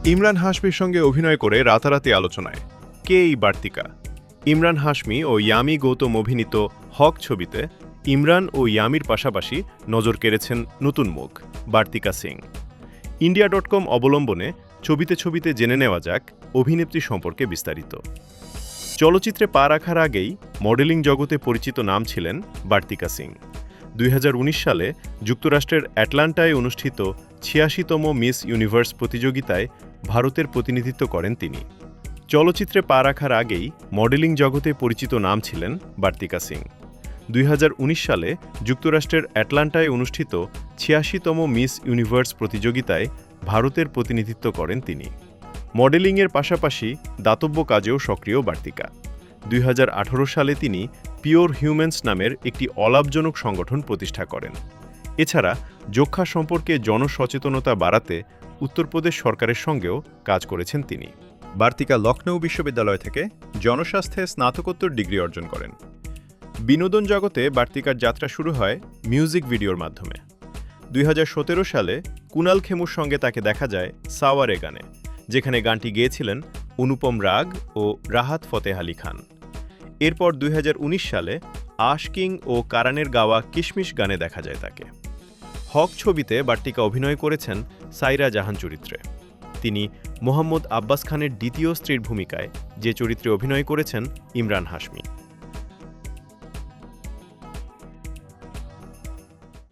ইমরান হাশমির সঙ্গে অভিনয় করে রাতারাতি আলোচনায় কে এই বার্তিকা। ইমরান হাশমি ও ইয়ামি গৌতম অভিনীত হক ছবিতে ইমরান ও ইয়ামির পাশাপাশি নজর কেড়েছেন নতুন মুখ বার্তিকা সিং। ইন্ডিয়া.com অবলম্বনে ছবিতে ছবিতে জেনে নেওয়া যাক অভিনেত্রী সম্পর্কে বিস্তারিত। চলচ্চিত্রে পা রাখার আগেই মডেলিং জগতে পরিচিত নাম ছিলেন বার্তিকা সিং। 2019 সালে যুক্তরাষ্ট্রের অ্যাটলান্টায় অনুষ্ঠিত 86তম মিস ইউনিভার্স প্রতিযোগিতায় ভারতের প্রতিনিধিত্ব করেন তিনি। চলচ্চিত্রে পা রাখার আগেই মডেলিং জগতে পরিচিত নাম ছিলেন বার্তিকা সিং। 2019 সালে যুক্তরাষ্ট্রের অ্যাটলান্টায় অনুষ্ঠিত 86তম মিস ইউনিভার্স প্রতিযোগিতায় ভারতের প্রতিনিধিত্ব করেন তিনি। মডেলিংয়ের পাশাপাশি দাতব্য কাজেও সক্রিয় বার্তিকা। 2018 সালে তিনি পিওর হিউম্যানস নামের একটি অলাভজনক সংগঠন প্রতিষ্ঠা করেন। এছাড়া যক্ষ্মা সম্পর্কে জনসচেতনতা বাড়াতে উত্তরপ্রদেশ সরকারের সঙ্গেও কাজ করেছেন তিনি। বার্তিকা লখনৌ বিশ্ববিদ্যালয় থেকে জনস্বাস্থ্যে স্নাতকোত্তর ডিগ্রি অর্জন করেন। বিনোদন জগতে বার্তিকার যাত্রা শুরু হয় মিউজিক ভিডিওর মাধ্যমে। 2017 সালে কুনাল খেমুর সঙ্গে তাকে দেখা যায় সাওয়ারে গানে, যেখানে গানটি গেয়েছিলেন অনুপম রাগ ও রাহাত ফতেহ আলী খান। এরপর 2019 সালে আশকিং ও কারানের গাওয়া কিশমিশ গানে দেখা যায় তাকে। হক ছবিতে বার্তিকা অভিনয় করেছেন সাইরা জাহান চরিত্রে। তিনি মোহাম্মদ আব্বাস খানের দ্বিতীয় স্ত্রীর ভূমিকায় যে চরিত্রে অভিনয় করেছেন ইমরান হাশমি।